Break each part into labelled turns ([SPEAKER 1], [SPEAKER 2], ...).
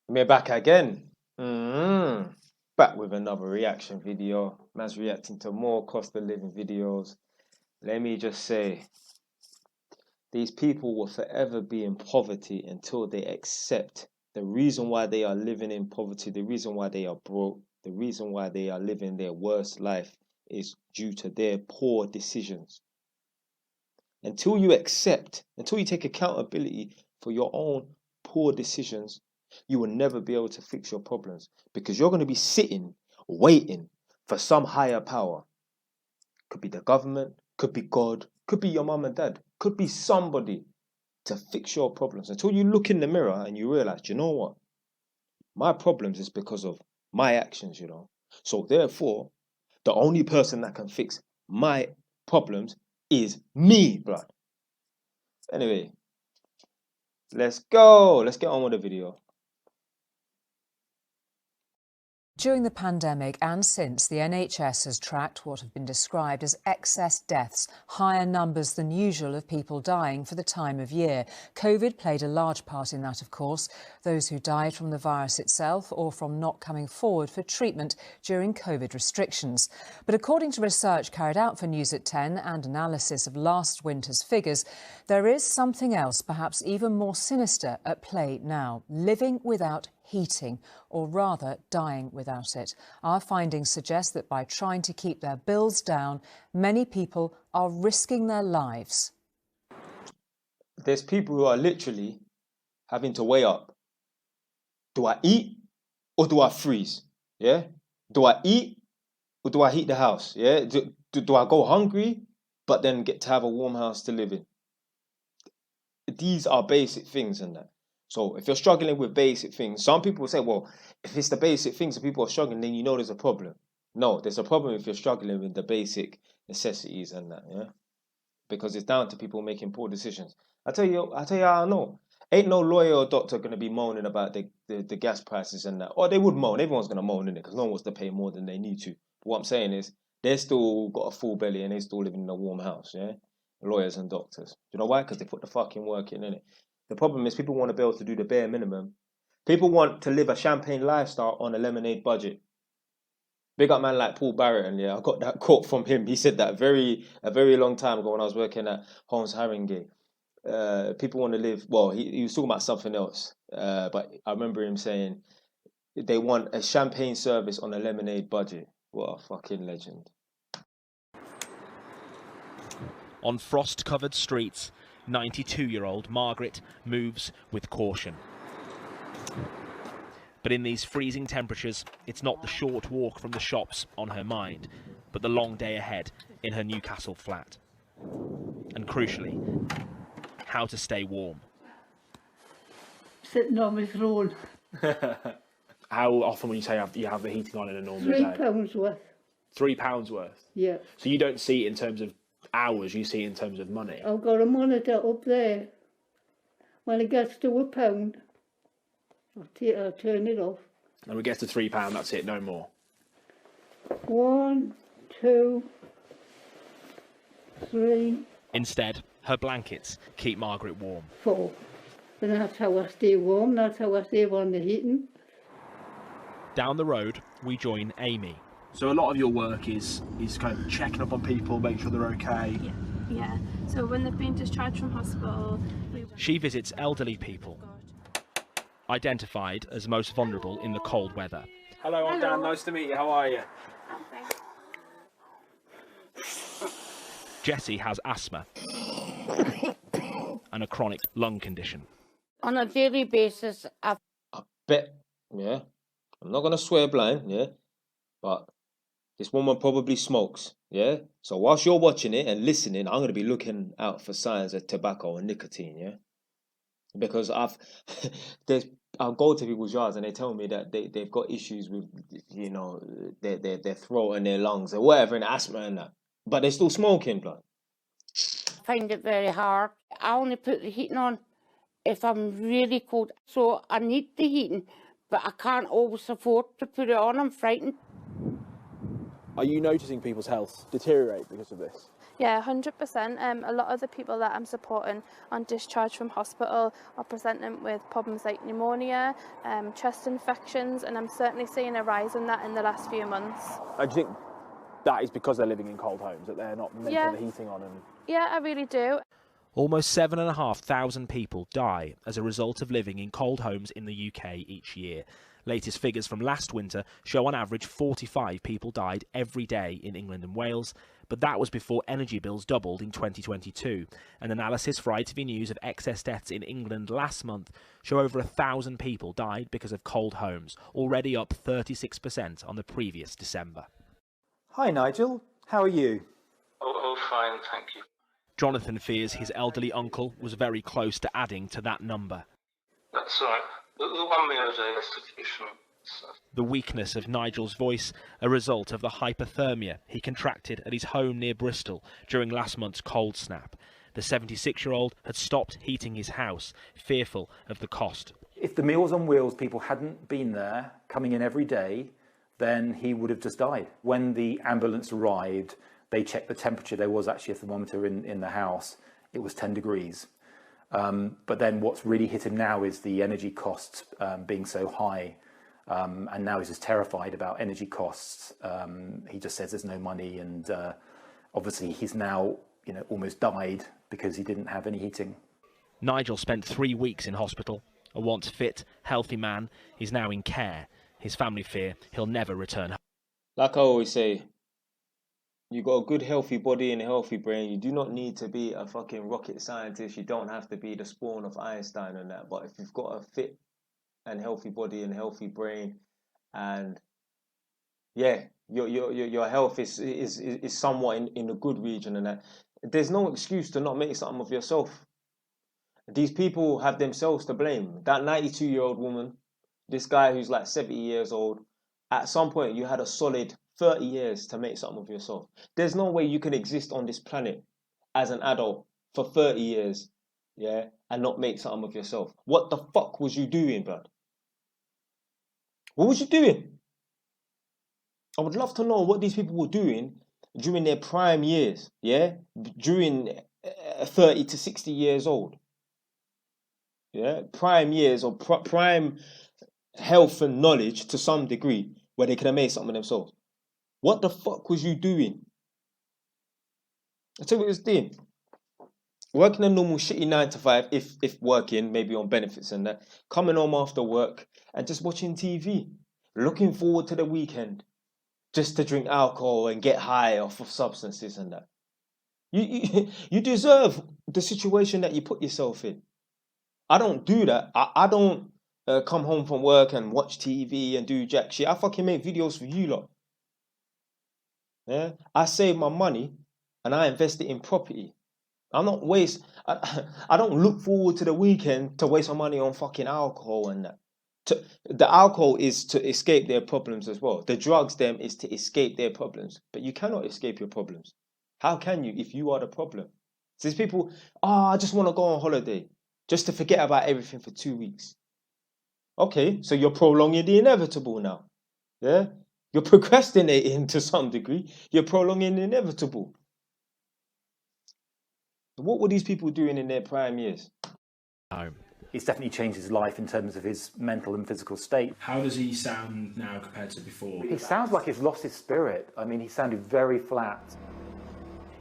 [SPEAKER 1] We're back again. Back with another reaction video. Man's reacting to more cost of living videos. Let me just say, these people will forever be in poverty until they accept the reason why they are living in poverty, the reason why they are broke, the reason why they are living their worst life is due to their poor decisions. Until you accept, until you take accountability for your own poor decisions, you will never be able to fix your problems because you're going to be sitting, waiting for some higher power. Could be the government, could be God, could be your mum and dad, could be somebody to fix your problems. Until you look in the mirror and you realize, you know what? My problems is because of my actions, you know. So therefore, the only person that can fix my problems is me, blood. Anyway, let's go. Let's get on with the video.
[SPEAKER 2] During the pandemic and since, the NHS has tracked what have been described as excess deaths, higher numbers than usual of people dying for the time of year. COVID played a large part in that, of course. Those who died from the virus itself or from not coming forward for treatment during COVID restrictions. But according to research carried out for News at 10 and analysis of last winter's figures, there is something else, perhaps even more sinister, at play now: living without heating, or rather dying without it. Our findings suggest that by trying to keep their bills down, many people are risking their lives.
[SPEAKER 1] There's people who are literally having to weigh up. Do I eat or do I freeze? Yeah? Do I eat or do I heat the house? Yeah? Do I go hungry but then get to have a warm house to live in? These are basic things and that. So if you're struggling with basic things, some people will say, well, if it's the basic things that people are struggling, then you know there's a problem. No, there's a problem if you're struggling with the basic necessities and that, yeah? Because it's down to people making poor decisions. I tell you how I know. Ain't no lawyer or doctor gonna be moaning about the gas prices and that. Or they would moan. Everyone's gonna moan in it because no one wants to pay more than they need to. But what I'm saying is they still got a full belly and they still living in a warm house, yeah? Lawyers and doctors. You know why? Because they put the fucking work in it. The problem is people want to be able to do the bare minimum. People want to live a champagne lifestyle on a lemonade budget. Big up man like Paul Barrett, and yeah, I got that quote from him. He said that a very long time ago when I was working at Holmes Haringey. People want to live. Well, he was talking about something else, but I remember him saying they want a champagne service on a lemonade budget. What a fucking legend!
[SPEAKER 3] On frost-covered streets, 92-year-old Margaret moves with caution. But in these freezing temperatures, it's not the short walk from the shops on her mind, but the long day ahead in her Newcastle flat. And crucially, how to stay warm.
[SPEAKER 4] Sitting on my throne.
[SPEAKER 5] How often would you say you have the heating on in a normal day?
[SPEAKER 4] £3 worth.
[SPEAKER 5] £3 worth?
[SPEAKER 4] Yeah.
[SPEAKER 5] So you don't see it in terms of hours, you see it in terms of money?
[SPEAKER 4] I've got a monitor up there. When it gets to £1, I'll turn it off.
[SPEAKER 5] And we get to £3, that's it, no more.
[SPEAKER 4] 1, 2, 3,
[SPEAKER 3] Instead, her blankets keep Margaret warm.
[SPEAKER 4] 4. And that's how I stay warm, that's how I save on the heating.
[SPEAKER 3] Down the road, we join Amy.
[SPEAKER 5] So a lot of your work is kind of checking up on people, making sure they're okay.
[SPEAKER 6] Yeah. So when they've been discharged from hospital,
[SPEAKER 3] She visits elderly people, identified as most vulnerable in the cold weather.
[SPEAKER 5] Hello, I'm Dan, nice to meet you, how are you?
[SPEAKER 3] Jessie has asthma and a chronic lung condition.
[SPEAKER 7] On a daily basis,
[SPEAKER 1] I bet, yeah, I'm not gonna swear blind, yeah, but this woman probably smokes, yeah? So whilst you're watching it and listening, I'm going to be looking out for signs of tobacco and nicotine, yeah? Because I'll go to people's yards and they tell me that they've got issues with, you know, their throat and their lungs or whatever, and asthma and that. But they're still smoking, blood.
[SPEAKER 7] I find it very hard. I only put the heating on if I'm really cold. So I need the heating, but I can't always afford to put it on. I'm frightened.
[SPEAKER 5] Are you noticing people's health deteriorate because of this?
[SPEAKER 6] Yeah, 100%. A lot of the people that I'm supporting on discharge from hospital are presenting with problems like pneumonia, chest infections, and I'm certainly seeing a rise in that in the last few months.
[SPEAKER 5] Do you think that is because they're living in cold homes, that they're not making the heating on?
[SPEAKER 6] Yeah, I really do.
[SPEAKER 3] Almost 7,500 people die as a result of living in cold homes in the UK each year. Latest figures from last winter show on average 45 people died every day in England and Wales, but that was before energy bills doubled in 2022. An analysis for ITV News of excess deaths in England last month show over 1,000 people died because of cold homes, already up 36% on the previous December.
[SPEAKER 8] Hi Nigel, how are you?
[SPEAKER 9] Oh, fine, thank you.
[SPEAKER 3] Jonathan fears his elderly uncle was very close to adding to that number.
[SPEAKER 9] That's right. The 1 meal a day is sufficient.
[SPEAKER 3] The weakness of Nigel's voice, a result of the hypothermia he contracted at his home near Bristol during last month's cold snap. The 76-year-old had stopped heating his house, fearful of the cost.
[SPEAKER 8] If the Meals on Wheels people hadn't been there, coming in every day, then he would have just died. When the ambulance arrived, they checked the temperature. There was actually a thermometer in the house. It was 10 degrees. But then what's really hit him now is the energy costs being so high. And now he's just terrified about energy costs. He just says there's no money, and obviously he's now, almost died because he didn't have any heating.
[SPEAKER 3] Nigel spent 3 weeks in hospital. A once fit, healthy man, he's now in care. His family fear he'll never return home.
[SPEAKER 1] Like I always say, you got a good healthy body and a healthy brain. You do not need to be a fucking rocket scientist. You don't have to be the spawn of Einstein and that. But if you've got a fit and healthy body and healthy brain, and your health is somewhat in a good region and that, there's no excuse to not make something of yourself. These people have themselves to blame. That 92-year-old woman, this guy who's like 70 years old, at some point you had a solid 30 years to make something of yourself. There's no way you can exist on this planet as an adult for 30 years, and not make something of yourself. What the fuck was you doing, blood? What was you doing? I would love to know what these people were doing during their prime years, during 30 to 60 years old. Prime years or prime health and knowledge to some degree where they could have made something of themselves. What the fuck was you doing? I tell you what it was doing. Working a normal shitty 9 to 5, if working, maybe on benefits and that. Coming home after work and just watching TV. Looking forward to the weekend. Just to drink alcohol and get high off of substances and that. You deserve the situation that you put yourself in. I don't do that. I don't come home from work and watch TV and do jack shit. I fucking make videos for you lot. I save my money and I invest it in property. I don't look forward to the weekend to waste my money on fucking alcohol and that. The alcohol is to escape their problems as well. The drugs them is to escape their problems. But you cannot escape your problems. How can you if you are the problem? So these people, I just want to go on holiday just to forget about everything for 2 weeks. Okay, so you're prolonging the inevitable now. You're procrastinating to some degree. You're prolonging the inevitable. What were these people doing in their prime years?
[SPEAKER 8] It's definitely changed his life in terms of his mental and physical state.
[SPEAKER 5] How does he sound now compared to before?
[SPEAKER 8] He sounds like he's lost his spirit. I mean, he sounded very flat.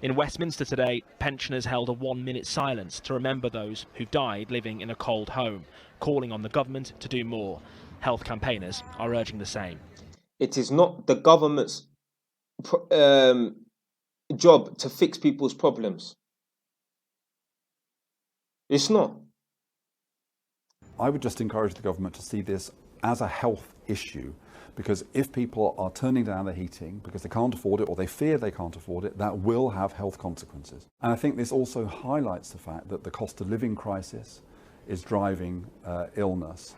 [SPEAKER 3] In Westminster today, pensioners held a 1-minute silence to remember those who died living in a cold home, calling on the government to do more. Health campaigners are urging the same.
[SPEAKER 1] It is not the government's job to fix people's problems. It's not.
[SPEAKER 10] I would just encourage the government to see this as a health issue, because if people are turning down the heating because they can't afford it or they fear they can't afford it, that will have health consequences. And I think this also highlights the fact that the cost of living crisis is driving illness.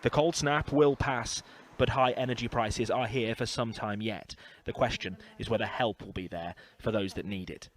[SPEAKER 3] The cold snap will pass, but high energy prices are here for some time yet. The question is whether help will be there for those that need it.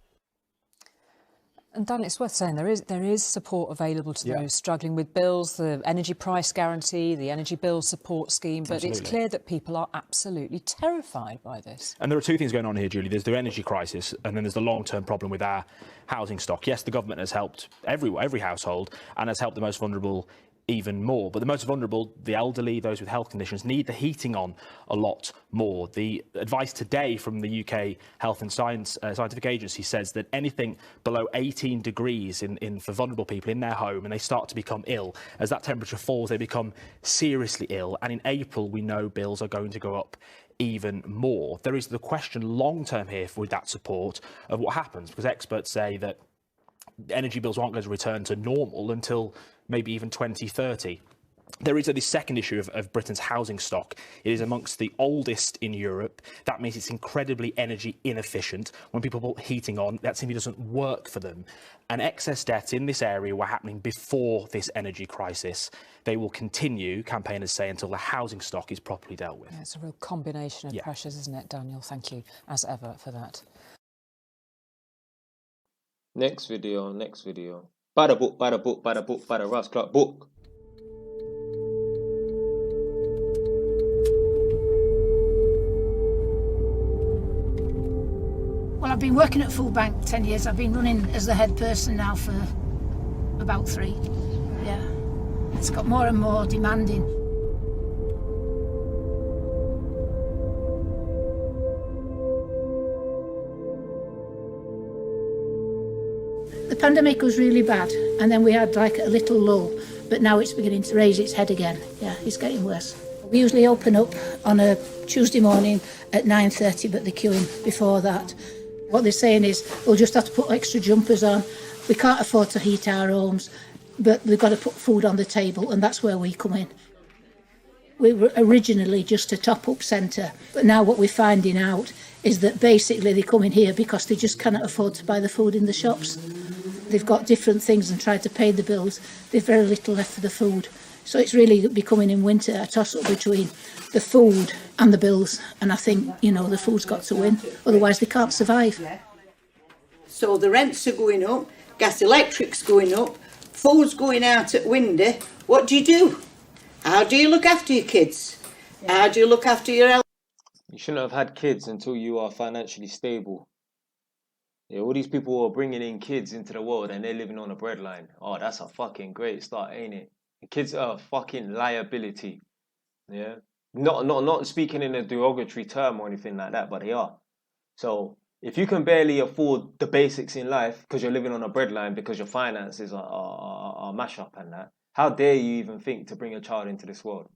[SPEAKER 2] And Dan, it's worth saying there is support available to those struggling with bills, the energy price guarantee, the energy bill support scheme, but it's clear that people are absolutely terrified by this.
[SPEAKER 3] And there are two things going on here, Julie. There's the energy crisis, and then there's the long-term problem with our housing stock. Yes, the government has helped every household and has helped the most vulnerable even more. But the most vulnerable, the elderly, those with health conditions, need the heating on a lot more. The advice today from the UK Health and Scientific Agency says that anything below 18 degrees for vulnerable people in their home, and they start to become ill. As that temperature falls, they become seriously ill. And in April, we know bills are going to go up even more. There is the question long-term here with that support of what happens, because experts say that energy bills aren't going to return to normal until maybe even 2030. There is this second issue of Britain's housing stock. It is amongst the oldest in Europe. That means it's incredibly energy inefficient. When people put heating on, that simply doesn't work for them. And excess deaths in this area were happening before this energy crisis. They will continue, campaigners say, until the housing stock is properly dealt with.
[SPEAKER 2] Yeah, it's a real combination of pressures, isn't it, Daniel? Thank you, as ever, for that.
[SPEAKER 1] Next video. Buy the book, buy the Ross Clark book.
[SPEAKER 11] Well, I've been working at Food Bank 10 years. I've been running as the head person now for about 3. Yeah. It's got more and more demanding. The pandemic was really bad, and then we had like a little lull, but now it's beginning to raise its head again. Yeah, it's getting worse. We usually open up on a Tuesday morning at 9:30, but they're queuing before that. What they're saying is we'll just have to put extra jumpers on. We can't afford to heat our homes, but we've got to put food on the table, and that's where we come in. We were originally just a top-up centre, but now what we're finding out is that basically they come in here because they just cannot afford to buy the food in the shops. They've got different things and try to pay the bills. They've very little left for the food. So it's really becoming in winter a toss-up between the food and the bills. And I think, you know, the food's got to win. Otherwise they can't survive.
[SPEAKER 12] So the rents are going up, gas electric's going up, food's going out at window. What do? How do you look after your kids? How do you look after your elders?
[SPEAKER 1] You shouldn't have had kids until you are financially stable. Yeah, all these people are bringing in kids into the world and they're living on a breadline. Oh, that's a fucking great start, ain't it? The kids are a fucking liability. Yeah, not speaking in a derogatory term or anything like that, but they are. So if you can barely afford the basics in life because you're living on a breadline because your finances are mash up and that, how dare you even think to bring a child into this world?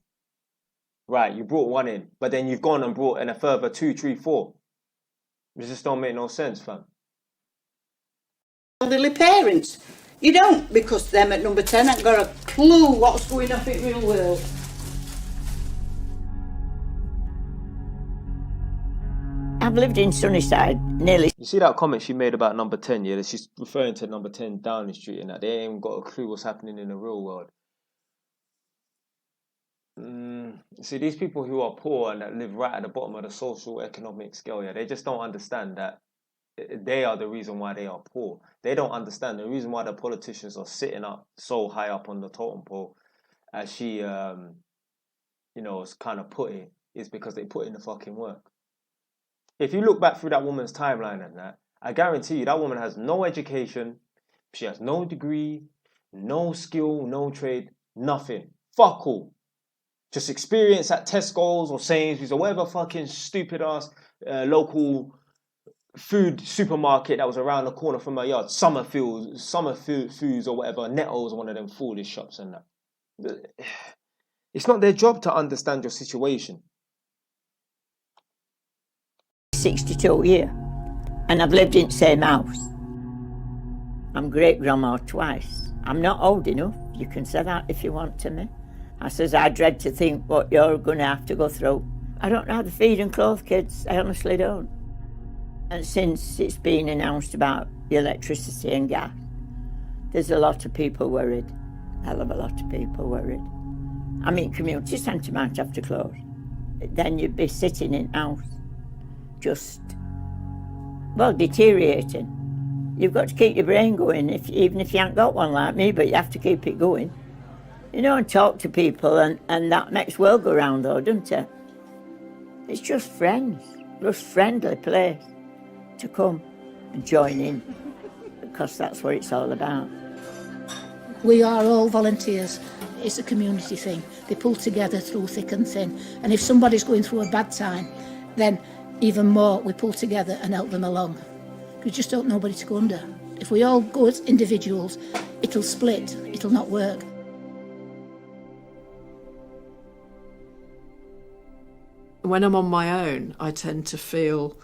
[SPEAKER 1] Right, you brought one in, but then you've gone and brought in a further 2, 3, 4. It just don't make no sense, fam.
[SPEAKER 12] Elderly parents. You don't, because them at number 10 haven't got a clue what's going on in the real world.
[SPEAKER 13] I've lived in Sunnyside nearly.
[SPEAKER 1] You see that comment she made about number 10, yeah? She's referring to number 10 Downing Street and that. They ain't got a clue what's happening in the real world. See, these people who are poor and that live right at the bottom of the social economic scale, yeah, they just don't understand that they are the reason why they are poor. They don't understand the reason why the politicians are sitting up so high up on the totem pole, as she, is kind of put it, is because they put in the fucking work. If you look back through that woman's timeline and that, I guarantee you that woman has no education, she has no degree, no skill, no trade, nothing. Fuck all. Just experience at Tesco's or Sainsbury's or whatever fucking stupid ass local food supermarket that was around the corner from her yard. Summer Foods or whatever. Netto's, one of them foolish shops and that. It's not their job to understand your situation.
[SPEAKER 13] 62 years, and I've lived in the same house. I'm great grandma twice. I'm not old enough. You can say that if you want to me. I says, I dread to think what you're going to have to go through. I don't know how to feed and clothe kids. I honestly don't. And since it's been announced about the electricity and gas, there's a lot of people worried. A hell of a lot of people worried. I mean, community centre might have to close. Then you'd be sitting in house, just, well, deteriorating. You've got to keep your brain going, even if you haven't got one like me, but you have to keep it going. You know, and talk to people, and that makes the world go round, though, doesn't it? It's just friends, just friendly place to come and join in, because that's what it's all about.
[SPEAKER 11] We are all volunteers. It's a community thing. They pull together through thick and thin. And if somebody's going through a bad time, then even more we pull together and help them along. We just don't know nobody to go under. If we all go as individuals, it'll split, it'll not work.
[SPEAKER 14] When I'm on my own, I tend to feel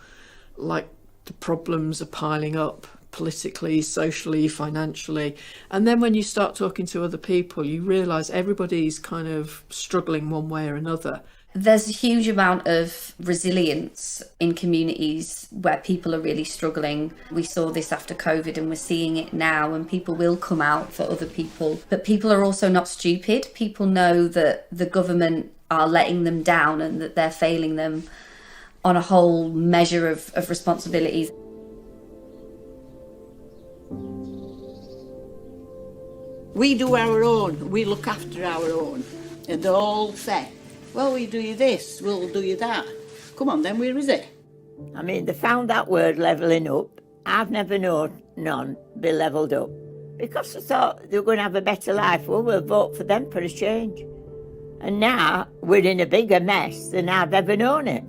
[SPEAKER 14] like the problems are piling up politically, socially, financially. And then when you start talking to other people, you realise everybody's kind of struggling one way or another.
[SPEAKER 15] There's a huge amount of resilience in communities where people are really struggling. We saw this after COVID and we're seeing it now, and people will come out for other people. But people are also not stupid. People know that the government are letting them down and that they're failing them on a whole measure of responsibilities.
[SPEAKER 12] We do our own, we look after our own. And they all say, well, we do you this, we'll do you that. Come on then, where is it?
[SPEAKER 13] I mean, they found that word levelling up. I've never known none be levelled up. Because they thought they were going to have a better life, well, we'll vote for them for a change. And now we're in a bigger mess than I've ever known it.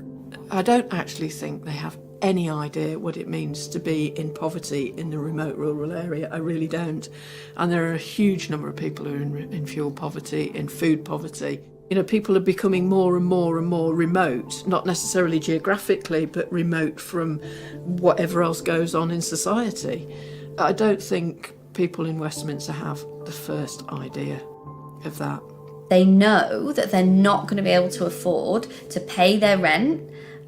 [SPEAKER 14] I don't actually think they have any idea what it means to be in poverty in the remote rural area. I really don't. And there are a huge number of people who are in fuel poverty, in food poverty. You know, people are becoming more and more and more remote, not necessarily geographically, but remote from whatever else goes on in society. I don't think people in Westminster have the first idea of that.
[SPEAKER 15] They know that they're not going to be able to afford to pay their rent,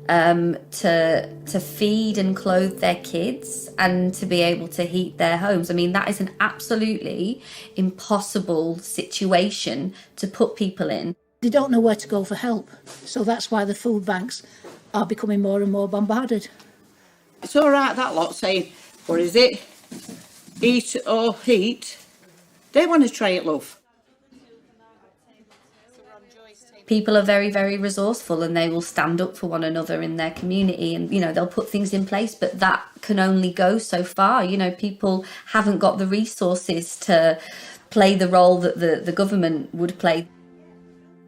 [SPEAKER 15] to feed and clothe their kids, and to be able to heat their homes. I mean, that is an absolutely impossible situation to put people in.
[SPEAKER 11] They don't know where to go for help, so that's why the food banks are becoming more and more bombarded.
[SPEAKER 12] It's all right, that lot saying, what is it? Eat or heat. They want to try it, love.
[SPEAKER 15] People are very, very resourceful, and they will stand up for one another in their community, and, you know, they'll put things in place, but that can only go so far. You know, people haven't got the resources to play the role that the government would play.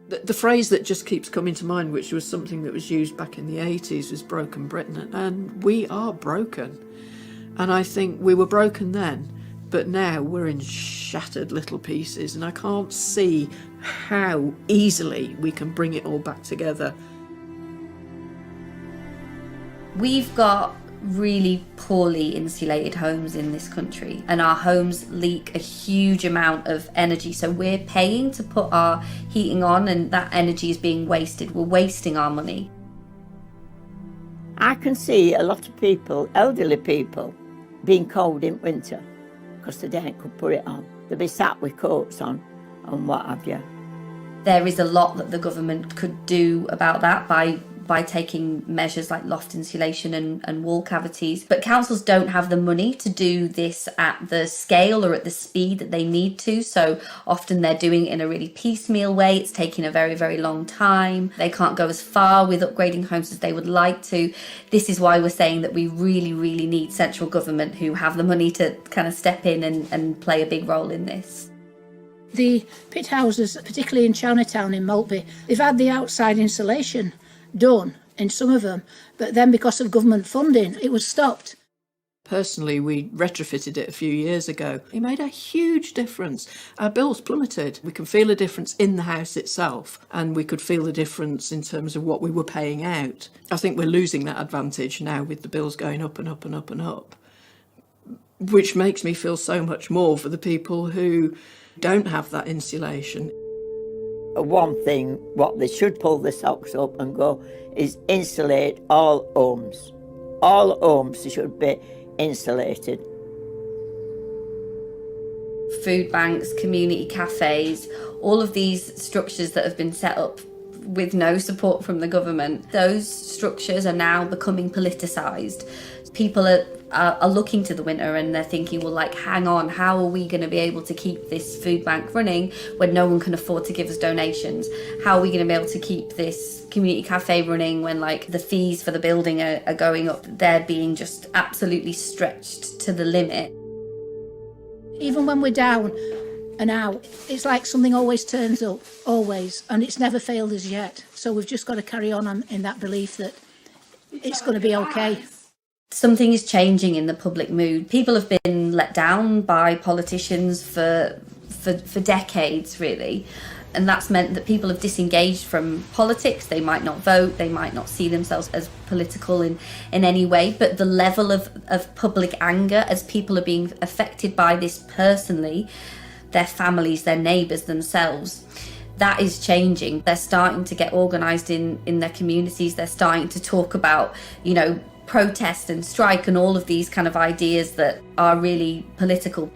[SPEAKER 14] The phrase that just keeps coming to mind, which was something that was used back in the 80s, was broken Britain. And we are broken. And I think we were broken then, but now we're in shattered little pieces. And I can't see how easily we can bring it all back together.
[SPEAKER 15] We've got really poorly insulated homes in this country, and our homes leak a huge amount of energy, so we're paying to put our heating on, and that energy is being wasted. We're wasting our money.
[SPEAKER 13] I can see a lot of people, elderly people, being cold in winter because they don't could put it on. They'll be sat with coats on and what have you.
[SPEAKER 15] There is a lot that the government could do about that by taking measures like loft insulation and wall cavities. But councils don't have the money to do this at the scale or at the speed that they need to. So often they're doing it in a really piecemeal way. It's taking a very, very long time. They can't go as far with upgrading homes as they would like to. This is why we're saying that we really, really need central government who have the money to kind of step in and play a big role in this.
[SPEAKER 11] The pit houses, particularly in Chinatown in Maltby, they've had the outside insulation done in some of them, but then because of government funding it was stopped.
[SPEAKER 14] Personally, we retrofitted it a few years ago. It made a huge difference. Our bills plummeted. We can feel a difference in the house itself, and we could feel the difference in terms of what we were paying out. I think we're losing that advantage now with the bills going up and up and up and up, which makes me feel so much more for the people who don't have that insulation.
[SPEAKER 13] One thing, what they should pull the socks up and go, is insulate all homes. All homes should be insulated.
[SPEAKER 15] Food banks, community cafes, all of these structures that have been set up with no support from the government, those structures are now becoming politicised. People are are looking to the winter and they're thinking, well, like, hang on, how are we going to be able to keep this food bank running when no one can afford to give us donations? How are we going to be able to keep this community cafe running when, like, the fees for the building are going up? They're being just absolutely stretched to the limit.
[SPEAKER 11] Even when we're down and out, it's like something always turns up, always, and it's never failed us yet. So we've just got to carry on in that belief that it's going to be okay.
[SPEAKER 15] Something is changing in the public mood. People have been let down by politicians for decades, really. And that's meant that people have disengaged from politics. They might not vote, they might not see themselves as political in any way, but the level of public anger as people are being affected by this personally, their families, their neighbours, themselves, that is changing. They're starting to get organised in their communities. They're starting to talk about, you know, protest and strike and all of these kind of ideas that are really political.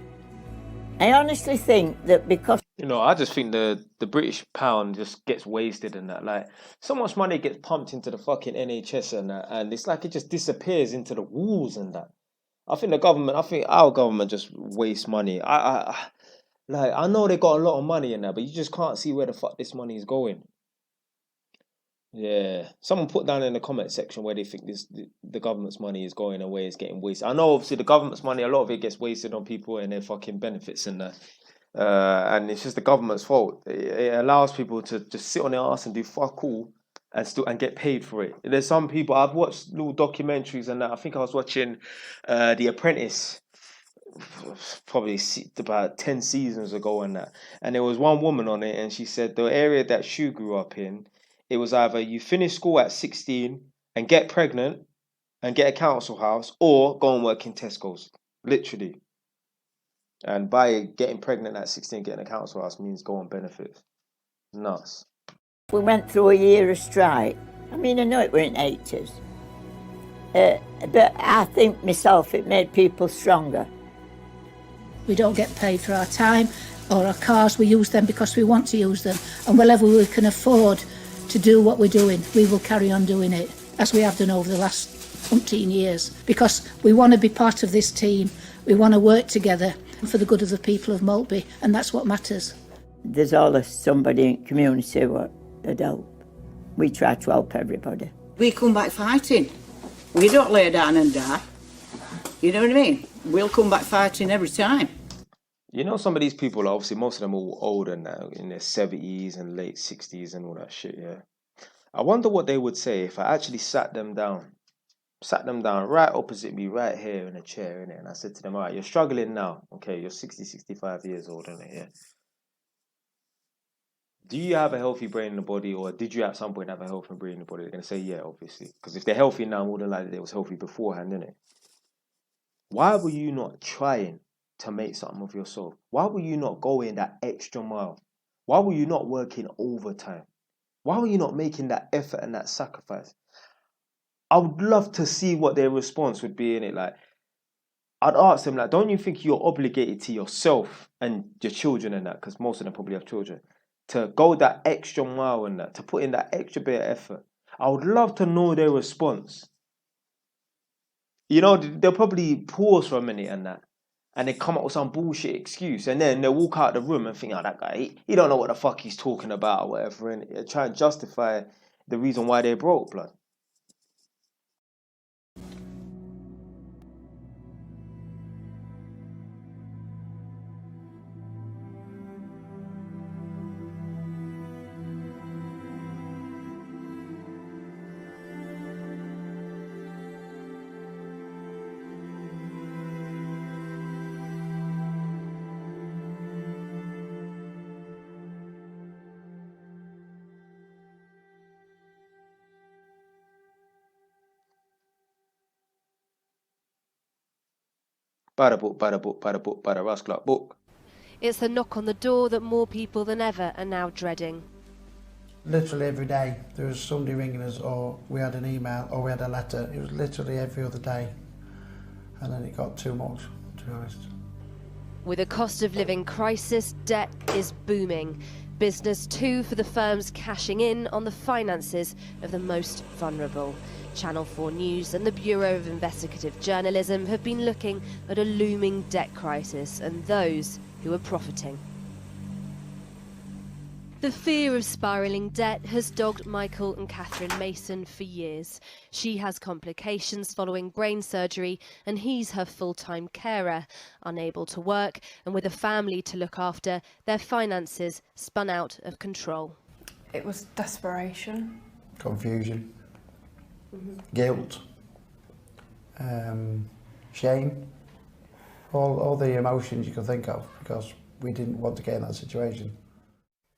[SPEAKER 13] I honestly think that because...
[SPEAKER 1] You know, I just think the British pound just gets wasted in that. Like, so much money gets pumped into the fucking NHS and that, and it's like it just disappears into the walls and that. I think our government just wastes money. I know they got a lot of money in that, but you just can't see where the fuck this money is going. Yeah, someone put down in the comment section where they think the government's money is going and where it's getting wasted. I know obviously the government's money, a lot of it gets wasted on people and their fucking benefits and that. And it's just the government's fault. It allows people to just sit on their ass and do fuck all and get paid for it. There's some people, I've watched little documentaries and that. I think I was watching The Apprentice probably about 10 seasons ago and that. And there was one woman on it and she said the area that she grew up in, it was either you finish school at 16 and get pregnant and get a council house, or go and work in Tesco's, literally. And by getting pregnant at 16, getting a council house means go on benefits. Nuts.
[SPEAKER 13] We went through a year of strike. I mean, I know it were in the 80s. But I think myself, it made people stronger.
[SPEAKER 11] We don't get paid for our time or our cars. We use them because we want to use them. And wherever we can afford to do what we're doing, we will carry on doing it, as we have done over the last umpteen years, because we want to be part of this team. We want to work together for the good of the people of Maltby, and that's what matters.
[SPEAKER 13] There's always somebody in the community that help. We try to help everybody.
[SPEAKER 12] We come back fighting. We don't lay down and die. You know what I mean? We'll come back fighting every time.
[SPEAKER 1] You know, some of these people, obviously, most of them are all older now, in their 70s and late 60s and all that shit, yeah. I wonder what they would say if I actually sat them down right opposite me, right here in a chair, innit? And I said to them, all right, you're struggling now. Okay, you're 60, 65 years old, innit? Yeah. Do you have a healthy brain in the body, or did you at some point have a healthy brain in the body? They're going to say, yeah, obviously. Because if they're healthy now, more than likely they was healthy beforehand, innit? Why were you not trying to make something of yourself? Why were you not going that extra mile? Why were you not working overtime? Why were you not making that effort and that sacrifice? I would love to see what their response would be in it. Like, I'd ask them, like, don't you think you're obligated to yourself and your children and that, because most of them probably have children, to go that extra mile and that, to put in that extra bit of effort? I would love to know their response. You know, they'll probably pause for a minute and that, and they come up with some bullshit excuse, and then they'll walk out of the room and think, oh, that guy, he don't know what the fuck he's talking about or whatever, and try and justify the reason why they're broke, blood. Bada book, bada book, bada book, bada rascal book.
[SPEAKER 16] It's the knock on the door that more people than ever are now dreading.
[SPEAKER 17] Literally every day there was somebody ringing us, or we had an email, or we had a letter. It was literally every other day, and then it got too much, to be honest.
[SPEAKER 16] With a cost of living crisis, debt is booming. business too for the firms cashing in on the finances of the most vulnerable. Channel 4 News and the Bureau of Investigative Journalism have been looking at a looming debt crisis and those who are profiting. The fear of spiralling debt has dogged Michael and Catherine Mason for years. She has complications following brain surgery and he's her full-time carer. Unable to work and with a family to look after, their finances spun out of control.
[SPEAKER 18] It was desperation.
[SPEAKER 17] Confusion. Guilt. Shame. All the emotions you can think of, because we didn't want to get in that situation.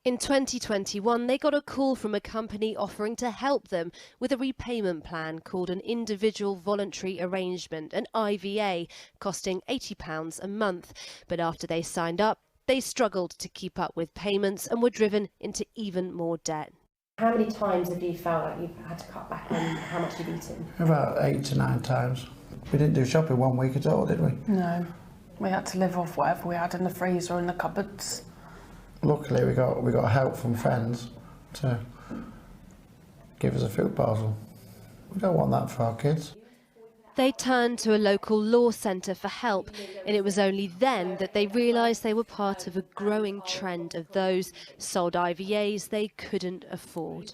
[SPEAKER 16] In 2021, they got a call from a company offering to help them with a repayment plan called an Individual Voluntary Arrangement, an IVA, costing £80 a month. But after they signed up, they struggled to keep up with payments and were driven into even more debt.
[SPEAKER 19] How many times have you felt like you've had to cut back on how much you've eaten?
[SPEAKER 17] About 8 to 9 times. We didn't do shopping 1 week at all, did we?
[SPEAKER 18] No. We had to live off whatever we had in the freezer or in the cupboards.
[SPEAKER 17] Luckily, we got help from friends to give us a food parcel. We don't want that for our kids.
[SPEAKER 16] They turned to a local law centre for help, and it was only then that they realised they were part of a growing trend of those sold IVAs they couldn't afford.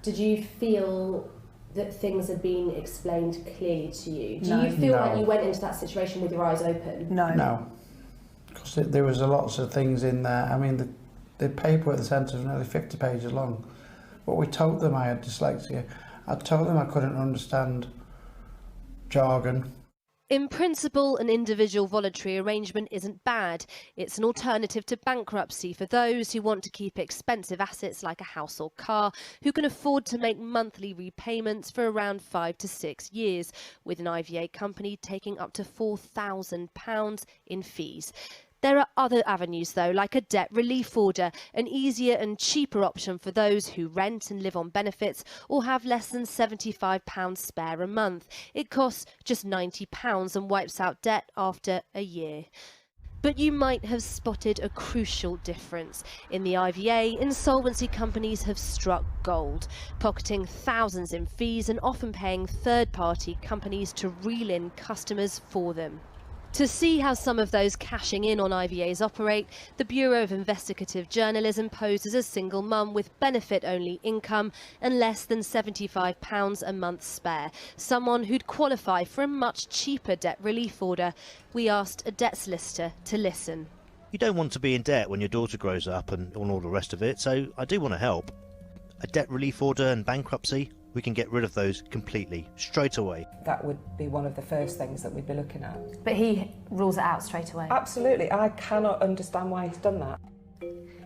[SPEAKER 19] Did you feel that things had been explained clearly to you? Do
[SPEAKER 18] No.
[SPEAKER 19] you feel
[SPEAKER 17] No.
[SPEAKER 19] like you went into that situation with your eyes open?
[SPEAKER 18] No.
[SPEAKER 17] No. Because there was lots of things in there. I mean, the paper at the centre was nearly 50 pages long. But we told them I had dyslexia. I told them I couldn't understand jargon.
[SPEAKER 16] In principle, an individual voluntary arrangement isn't bad. It's an alternative to bankruptcy for those who want to keep expensive assets like a house or car, who can afford to make monthly repayments for around 5 to 6 years, with an IVA company taking up to £4,000 in fees. There are other avenues, though, like a debt relief order, an easier and cheaper option for those who rent and live on benefits or have less than £75 spare a month. It costs just £90 and wipes out debt after a year. But you might have spotted a crucial difference. In the IVA, insolvency companies have struck gold, pocketing thousands in fees and often paying third-party companies to reel in customers for them. To see how some of those cashing in on IVAs operate, the Bureau of Investigative Journalism posed as a single mum with benefit-only income and less than £75 a month spare, someone who'd qualify for a much cheaper debt relief order. We asked a debt solicitor to listen.
[SPEAKER 20] You don't want to be in debt when your daughter grows up and all the rest of it, so I do want to help. A debt relief order and bankruptcy, we can get rid of those completely, straight away.
[SPEAKER 21] That would be one of the first things that we'd be looking at.
[SPEAKER 19] But he rules it out straight away?
[SPEAKER 21] Absolutely. I cannot understand why he's done that.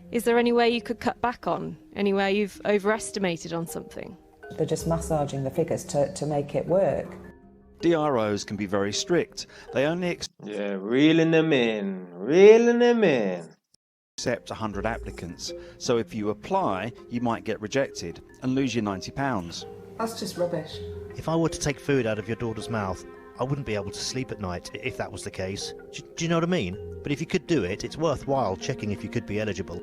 [SPEAKER 22] Is there any way you could cut back on? Anywhere you've overestimated on something?
[SPEAKER 21] They're just massaging the figures to make it work.
[SPEAKER 23] DROs can be very strict. They only
[SPEAKER 1] reeling them in.
[SPEAKER 23] Accept 100 applicants. So if you apply, you might get rejected and lose your £90.
[SPEAKER 21] That's just rubbish.
[SPEAKER 20] If I were to take food out of your daughter's mouth, I wouldn't be able to sleep at night if that was the case. Do you know what I mean? But if you could do it, it's worthwhile checking if you could be eligible.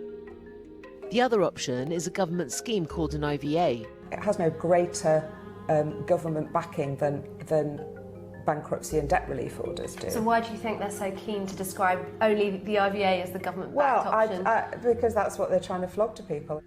[SPEAKER 24] The other option is a government scheme called an IVA.
[SPEAKER 21] It has no greater government backing than bankruptcy and debt relief orders do.
[SPEAKER 19] So why do you think they're so keen to describe only the IVA as the government-backed option?
[SPEAKER 21] Because that's what they're trying to flog to people.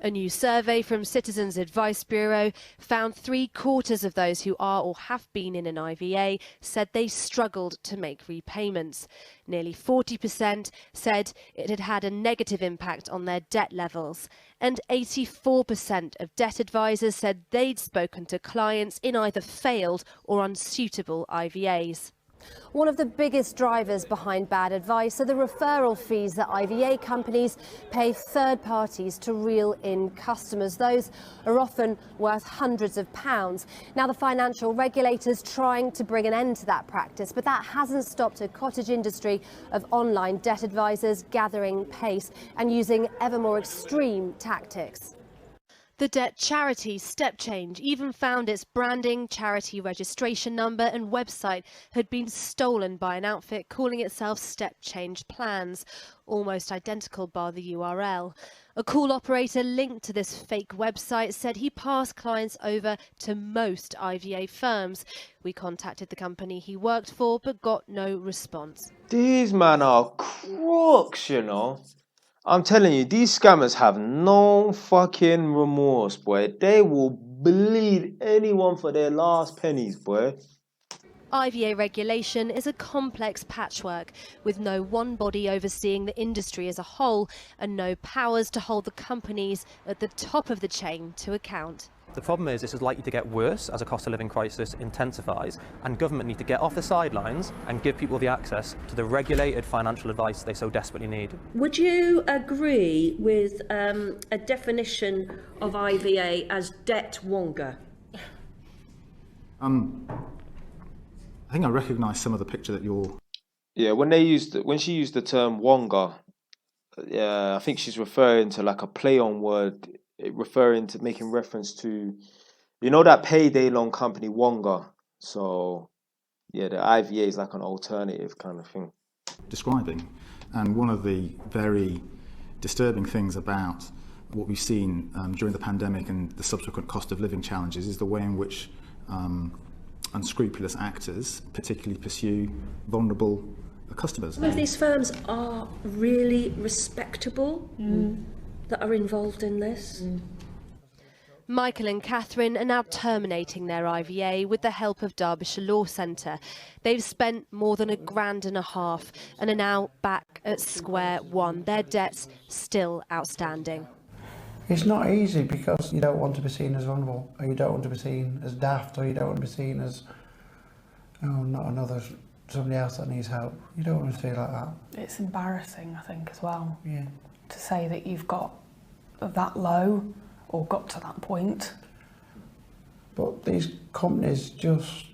[SPEAKER 16] A new survey from Citizens Advice Bureau found 3/4 of those who are or have been in an IVA said they struggled to make repayments. Nearly 40% said it had had a negative impact on their debt levels. And 84% of debt advisors said they'd spoken to clients in either failed or unsuitable IVAs.
[SPEAKER 25] One of the biggest drivers behind bad advice are the referral fees that IVA companies pay third parties to reel in customers. Those are often worth hundreds of pounds. Now, the financial regulator's trying to bring an end to that practice, but that hasn't stopped a cottage industry of online debt advisors gathering pace and using ever more extreme tactics.
[SPEAKER 16] The debt charity Step Change even found its branding, charity registration number and website had been stolen by an outfit calling itself Step Change Plans, almost identical bar the URL. A call operator linked to this fake website said he passed clients over to most IVA firms. We contacted the company he worked for but got no response.
[SPEAKER 1] These men are crooks, you know. I'm telling you, these scammers have no fucking remorse, boy. They will bleed anyone for their last pennies, boy.
[SPEAKER 16] IVA regulation is a complex patchwork with no one body overseeing the industry as a whole and no powers to hold the companies at the top of the chain to account.
[SPEAKER 4] The problem is this is likely to get worse as a cost of living crisis intensifies, and government need to get off the sidelines and give people the access to the regulated financial advice they so desperately need.
[SPEAKER 5] Would you agree with a definition of IVA as debt wonga?
[SPEAKER 6] I think I recognise some of the picture that you're...
[SPEAKER 1] Yeah, when she used the term wonga, yeah, I think she's referring to like a play on word, making reference to, you know, that payday loan company Wonga. So yeah, the IVA is like an alternative kind of thing.
[SPEAKER 6] Describing, and one of the very disturbing things about what we've seen during the pandemic and the subsequent cost of living challenges is the way in which unscrupulous actors particularly pursue vulnerable customers.
[SPEAKER 5] Some of these firms are really respectable that are involved in this.
[SPEAKER 16] Michael and Catherine are now terminating their IVA with the help of Derbyshire Law Centre. They've spent more than £1.5 grand and are now back at square one. Their debts still outstanding.
[SPEAKER 17] It's not easy because you don't want to be seen as vulnerable, or you don't want to be seen as daft, or you don't want to be seen as, oh, not somebody else that needs help. You don't want to feel like that.
[SPEAKER 18] It's embarrassing, I think, as well.
[SPEAKER 17] Yeah.
[SPEAKER 18] To say that you've got that low or got to that point.
[SPEAKER 17] But these companies just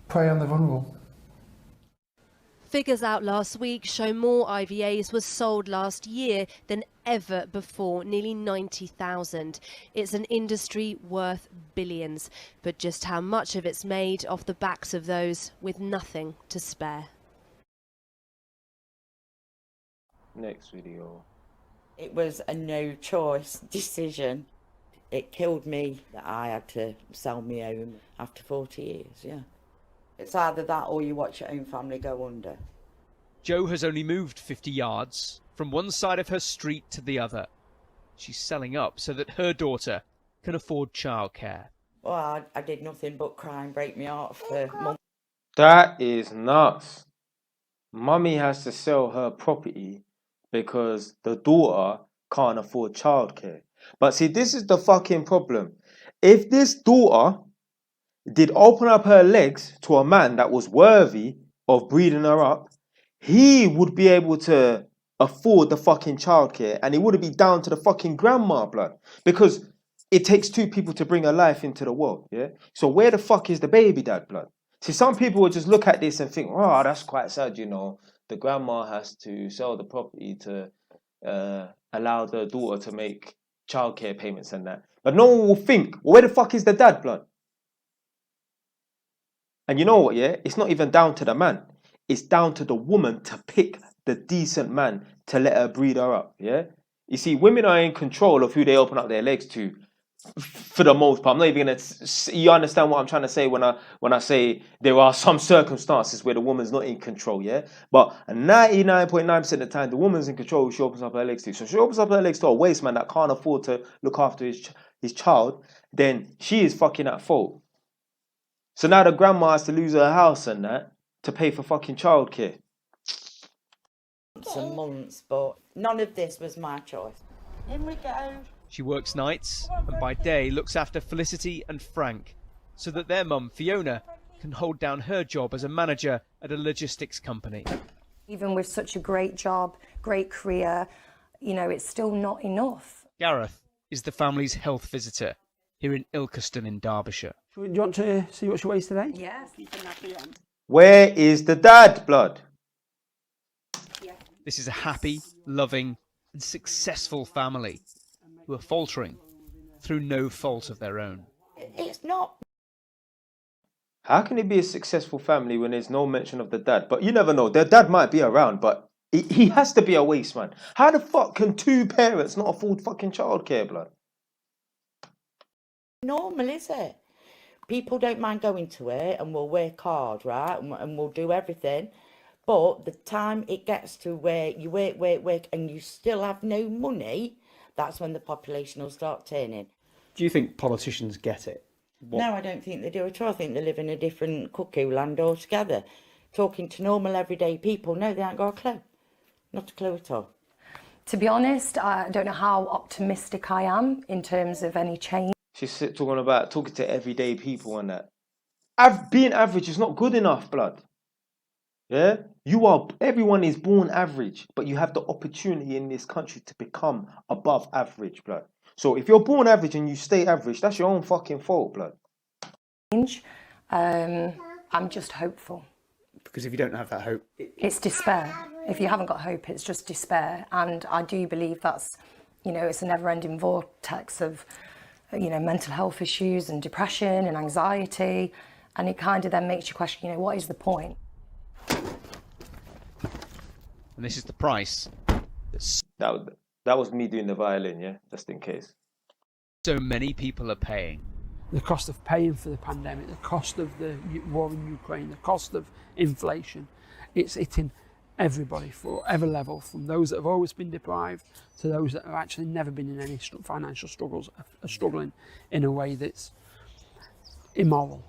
[SPEAKER 17] prey on the vulnerable.
[SPEAKER 16] Figures out last week show more IVAs were sold last year than ever before, nearly 90,000. It's an industry worth billions, but just how much of it's made off the backs of those with nothing to spare.
[SPEAKER 1] Next video.
[SPEAKER 13] It was a no choice decision. It killed me that I had to sell my home after 40 years, yeah. It's either that or you watch your own family go under.
[SPEAKER 7] Jo has only moved 50 yards from one side of her street to the other. She's selling up so that her daughter can afford childcare.
[SPEAKER 13] Well, I did nothing but cry and break my heart for months.
[SPEAKER 1] That is nuts. Mummy has to sell her property because the daughter can't afford childcare. But see, this is the fucking problem. If this daughter did open up her legs to a man that was worthy of breeding her up, he would be able to afford the fucking childcare, and it wouldn't be down to the fucking grandma, blood. Because it takes two people to bring a life into the world, yeah? So where the fuck is the baby dad, blood? See, some people would just look at this and think, oh, that's quite sad, you know. The grandma has to sell the property to allow the daughter to make childcare payments and that. But no one will think, well, where the fuck is the dad, blood? And you know what, yeah? It's not even down to the man. It's down to the woman to pick the decent man to let her breed her up, yeah? You see, women are in control of who they open up their legs to, for the most part. I'm not even going to... You understand what I'm trying to say when I say there are some circumstances where the woman's not in control, yeah? But 99.9% of the time, the woman's in control who she opens up her legs to. So if she opens up her legs to a waste man that can't afford to look after his child, then she is fucking at fault. So now the grandma has to lose her house and that to pay for fucking childcare.
[SPEAKER 13] Some months, but none of this was my choice. In we go.
[SPEAKER 7] She works nights and by day looks after Felicity and Frank so that their mum, Fiona, can hold down her job as a manager at a logistics company.
[SPEAKER 9] Even with such a great job, great career, you know, it's still not enough.
[SPEAKER 7] Gareth is the family's health visitor here in Ilkeston in Derbyshire.
[SPEAKER 26] Do you want to see what she weighs today?
[SPEAKER 9] Yes.
[SPEAKER 1] Where is the dad, blood?
[SPEAKER 7] This is a happy, loving and successful family. who are faltering through no fault of their own.
[SPEAKER 13] It's not.
[SPEAKER 1] How can it be a successful family when there's no mention of the dad? But you never know. Their dad might be around, but he has to be a waste man. How the fuck can two parents not afford fucking childcare, blood?
[SPEAKER 13] Normal, is it? People don't mind going to it and will work hard, right? And we'll do everything. But the time it gets to where you work and you still have no money, that's when the population will start turning.
[SPEAKER 26] Do you think politicians get it?
[SPEAKER 13] No, I don't think they do at all. I think they live in a different cuckoo land altogether. Talking to normal everyday people, no, they ain't got a clue. Not a clue at all.
[SPEAKER 9] To be honest, I don't know how optimistic I am in terms of any change.
[SPEAKER 1] She's talking to everyday people and that. Being average is not good enough, blood. Yeah? Everyone is born average, but you have the opportunity in this country to become above average, blood. So if you're born average and you stay average, that's your own fucking fault, blood.
[SPEAKER 9] I'm just hopeful.
[SPEAKER 26] Because if you don't have that hope...
[SPEAKER 9] It's despair. If you haven't got hope, it's just despair. And I do believe that's, it's a never-ending vortex of, mental health issues and depression and anxiety. And it kind of then makes you question, what is the point?
[SPEAKER 7] And this is the price.
[SPEAKER 1] That was me doing the violin, yeah? Just in case.
[SPEAKER 7] So many people are paying.
[SPEAKER 26] The cost of paying for the pandemic, the cost of the war in Ukraine, the cost of inflation, it's hitting everybody for every level, from those that have always been deprived to those that have actually never been in any financial struggles, are struggling in a way that's immoral.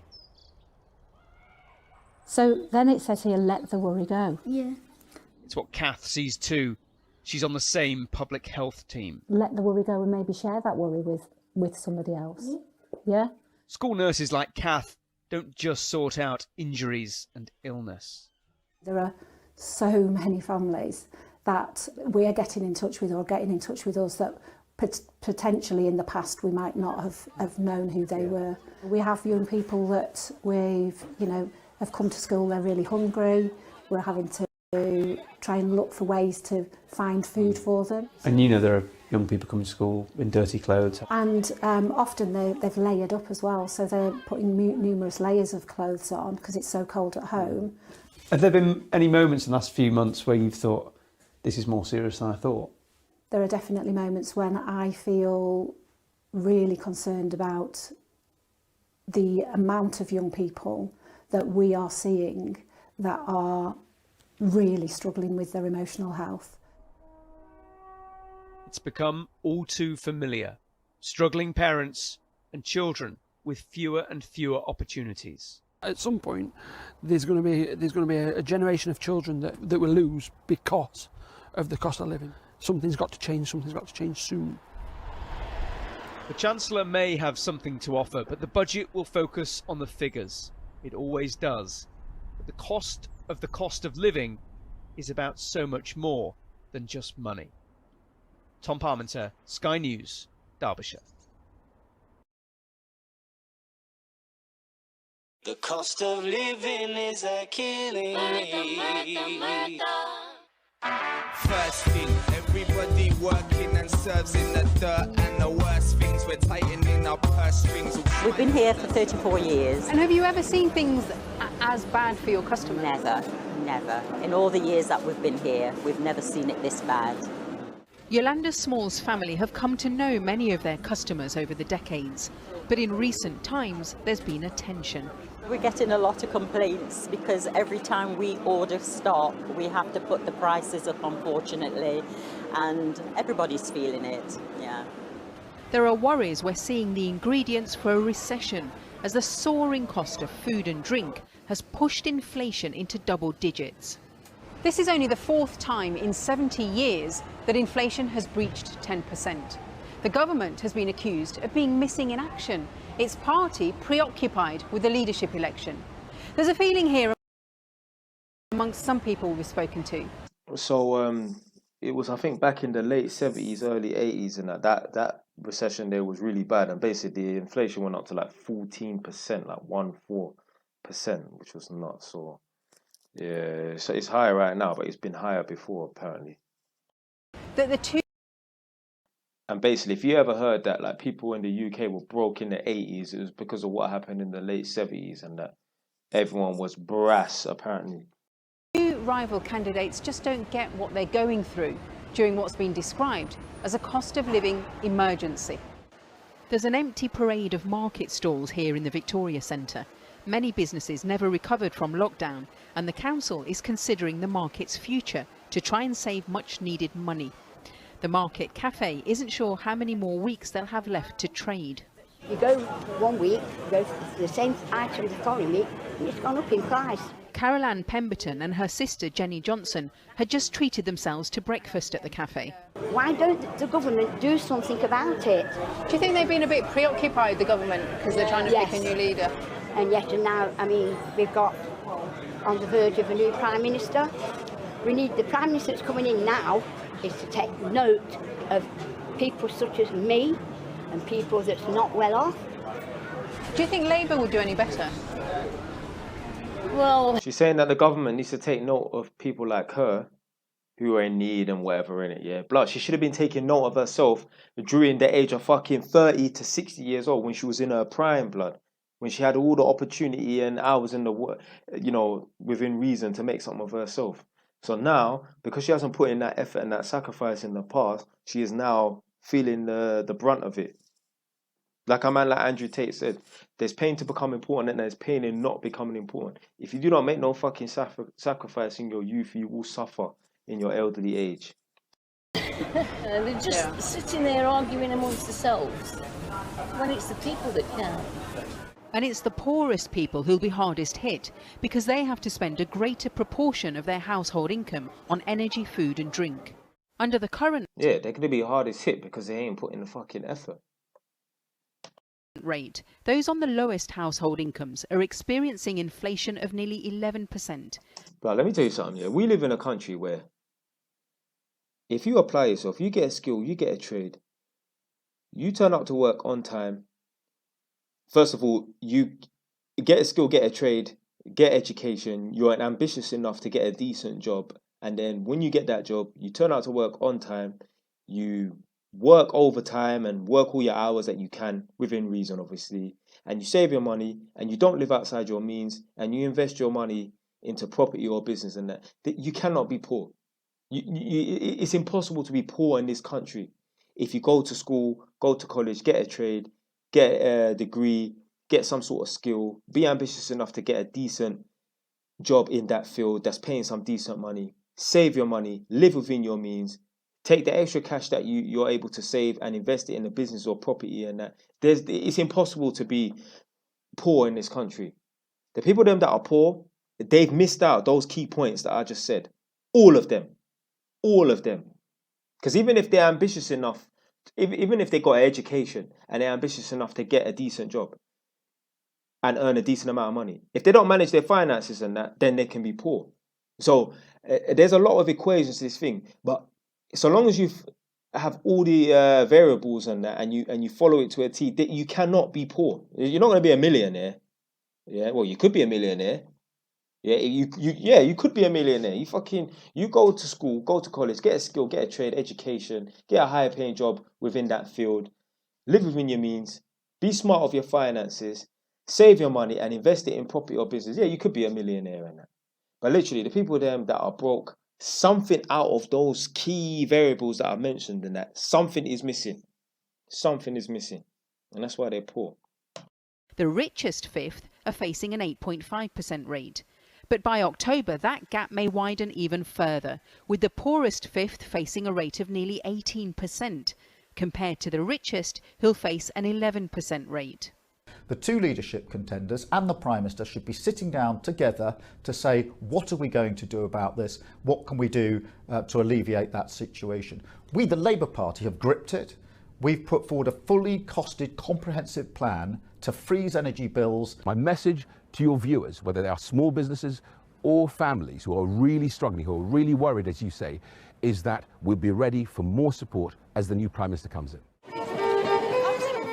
[SPEAKER 11] So then it says here, let the worry go.
[SPEAKER 2] Yeah.
[SPEAKER 7] It's what Kath sees too. She's on the same public health team.
[SPEAKER 11] Let the worry go and maybe share that worry with somebody else. Yeah?
[SPEAKER 7] School nurses like Kath don't just sort out injuries and illness.
[SPEAKER 11] There are so many families that we are getting in touch with or getting in touch with us that potentially in the past we might not have known who they were. We have young people that we've, have come to school, they're really hungry. We're having to try and look for ways to find food for them.
[SPEAKER 26] And there are young people coming to school in dirty clothes.
[SPEAKER 11] And often they've layered up as well, so they're putting numerous layers of clothes on because it's so cold at home.
[SPEAKER 26] Have there been any moments in the last few months where you've thought, this is more serious than I thought?
[SPEAKER 11] There are definitely moments when I feel really concerned about the amount of young people that we are seeing that are really struggling with their emotional health.
[SPEAKER 7] It's become all too familiar. Struggling parents and children with fewer and fewer opportunities.
[SPEAKER 26] At some point, there's going to be a generation of children that will lose because of the cost of living. Something's got to change. Something's got to change soon.
[SPEAKER 7] The Chancellor may have something to offer, but the budget will focus on the figures. It always does. But the cost of living is about so much more than just money. Tom Parmenter, Sky News, Derbyshire.
[SPEAKER 3] The cost of living is killing me. First thing, everybody working and serves in the dirt, and the worst things, we're tightening our purse strings.
[SPEAKER 13] We've been here for 34 years.
[SPEAKER 8] And have you ever seen things as bad for your customers?
[SPEAKER 13] Never. In all the years that we've been here, we've never seen it this bad.
[SPEAKER 10] Yolanda Small's family have come to know many of their customers over the decades, but in recent times there's been a tension.
[SPEAKER 13] We're getting a lot of complaints because every time we order stock, we have to put the prices up, unfortunately, and everybody's feeling it, yeah.
[SPEAKER 10] There are worries we're seeing the ingredients for a recession as the soaring cost of food and drink has pushed inflation into double digits.
[SPEAKER 8] This is only the fourth time in 70 years that inflation has breached 10%. The government has been accused of being missing in action, its party preoccupied with the leadership election. There's a feeling here amongst some people we've spoken to.
[SPEAKER 1] So it was, I think, back in the late 70s, early 80s, and that recession there was really bad, and basically inflation went up to like 14%, like 14%, which was nuts. So yeah, so it's higher right now, but it's been higher before apparently.
[SPEAKER 8] The two
[SPEAKER 1] And basically, if you ever heard that like people in the UK were broke in the 80s, it was because of what happened in the late 70s, and that everyone was brass, apparently.
[SPEAKER 8] Two rival candidates just don't get what they're going through during what's been described as a cost of living emergency.
[SPEAKER 10] There's an empty parade of market stalls here in the Victoria Centre. Many businesses never recovered from lockdown, and the council is considering the market's future to try and save much needed money. The Market Cafe isn't sure how many more weeks they'll have left to trade.
[SPEAKER 2] You go 1 week, you go for the same item the following week, and it's gone up in price.
[SPEAKER 10] Carol Ann Pemberton and her sister Jenny Johnson had just treated themselves to breakfast at the cafe.
[SPEAKER 2] Why don't the government do something about it?
[SPEAKER 8] Do you think they've been a bit preoccupied, the government, because they're trying to pick a new leader?
[SPEAKER 2] And yet and now, I mean, we've got on the verge of a new Prime Minister. We need the Prime Minister that's coming in now is to take note of people such as me and people that's not well off.
[SPEAKER 8] Do you think Labour would do any better?
[SPEAKER 2] Well,
[SPEAKER 1] She's saying that the government needs to take note of people like her who are in need and whatever, in it, yeah. Blood, she should have been taking note of herself during the age of fucking 30 to 60 years old, when she was in her prime, blood. When she had all the opportunity and hours in the work, you know, within reason to make something of herself. So now, because she hasn't put in that effort and that sacrifice in the past, she is now feeling the brunt of it. Like a man like Andrew Tate said, there's pain to become important and there's pain in not becoming important. If you do not make no fucking sacrifice in your youth, you will suffer in your elderly age.
[SPEAKER 12] They're just sitting there arguing amongst themselves when it's the people that count.
[SPEAKER 10] And it's the poorest people who'll be hardest hit, because they have to spend a greater proportion of their household income on energy, food and drink. Under the current
[SPEAKER 1] Yeah, they're going to be hardest hit because they ain't putting the fucking effort.
[SPEAKER 10] rate, those on the lowest household incomes are experiencing inflation of nearly 11%.
[SPEAKER 1] But let me tell you something, yeah. We live in a country where if you apply yourself, you get a skill, you get a trade, you turn up to work on time. First of all, you get a skill, get a trade, get education, you're ambitious enough to get a decent job. And then when you get that job, you turn out to work on time, you work overtime and work all your hours that you can within reason, obviously, and you save your money and you don't live outside your means and you invest your money into property or business, and that you cannot be poor. It's impossible to be poor in this country if you go to school, go to college, get a trade, get a degree, get some sort of skill, be ambitious enough to get a decent job in that field that's paying some decent money, save your money, live within your means, take the extra cash that you're able to save and invest it in a business or property, and that it's impossible to be poor in this country. The people them that are poor, they've missed out those key points that I just said. All of them. Because even if they're ambitious enough, even if they got an education and they're ambitious enough to get a decent job and earn a decent amount of money, if they don't manage their finances and that, then they can be poor. So there's a lot of equations to this thing, but so long as you have all the variables and that, and you follow it to a T, you cannot be poor. You're not going to be a millionaire. Yeah, well, you could be a millionaire. Yeah, you could be a millionaire. You go to school, go to college, get a skill, get a trade, education, get a higher paying job within that field, live within your means, be smart of your finances, save your money and invest it in property or business. Yeah, you could be a millionaire and that. But literally, the people them that are broke, something out of those key variables that I mentioned in that, something is missing. Something is missing. And that's why they're poor.
[SPEAKER 10] The richest fifth are facing an 8.5% rate. But by October, that gap may widen even further, with the poorest fifth facing a rate of nearly 18%, compared to the richest, who'll face an 11% rate.
[SPEAKER 14] The two leadership contenders and the Prime Minister should be sitting down together to say, what are we going to do about this? What can we do to alleviate that situation? We, the Labour Party, have gripped it. We've put forward a fully costed, comprehensive plan to freeze energy bills.
[SPEAKER 15] My message to your viewers, whether they are small businesses or families who are really struggling, who are really worried, as you say, is that we'll be ready for more support as the new Prime Minister comes in.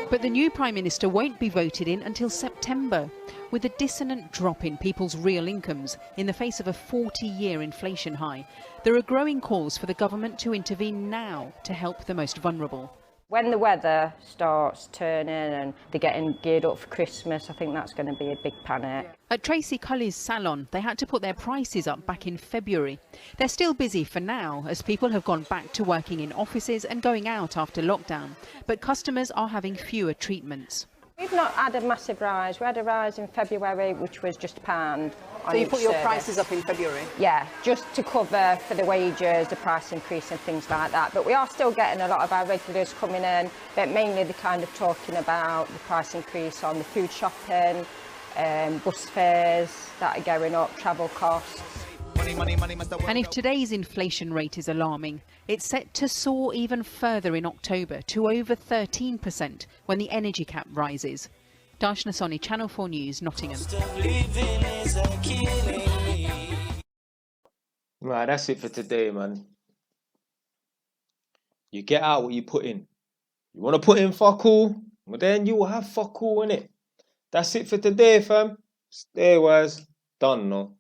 [SPEAKER 10] But the new Prime Minister won't be voted in until September, with a dissonant drop in people's real incomes in the face of a 40-year inflation high. There are growing calls for the government to intervene now to help the most vulnerable.
[SPEAKER 19] When the weather starts turning and they're getting geared up for Christmas, I think that's going to be a big panic.
[SPEAKER 10] At Tracy Cully's salon, they had to put their prices up back in February. They're still busy for now, as people have gone back to working in offices and going out after lockdown. But customers are having fewer treatments.
[SPEAKER 19] We've not had a massive rise. We had a rise in February, which was just £1.
[SPEAKER 8] So you put your prices up in February?
[SPEAKER 19] Yeah, just to cover for the wages, the price increase and things like that. But we are still getting a lot of our regulars coming in, but mainly they're kind of talking about the price increase on the food shopping, bus fares that are going up, travel costs.
[SPEAKER 10] And if today's inflation rate is alarming, it's set to soar even further in October to over 13% when the energy cap rises. Darshna Soni, Channel 4 News, Nottingham.
[SPEAKER 1] Right, that's it for today, man. You get out what you put in. You want to put in fuck all? Well, then you will have fuck all in it. That's it for today, fam. Stay wise. Done, no.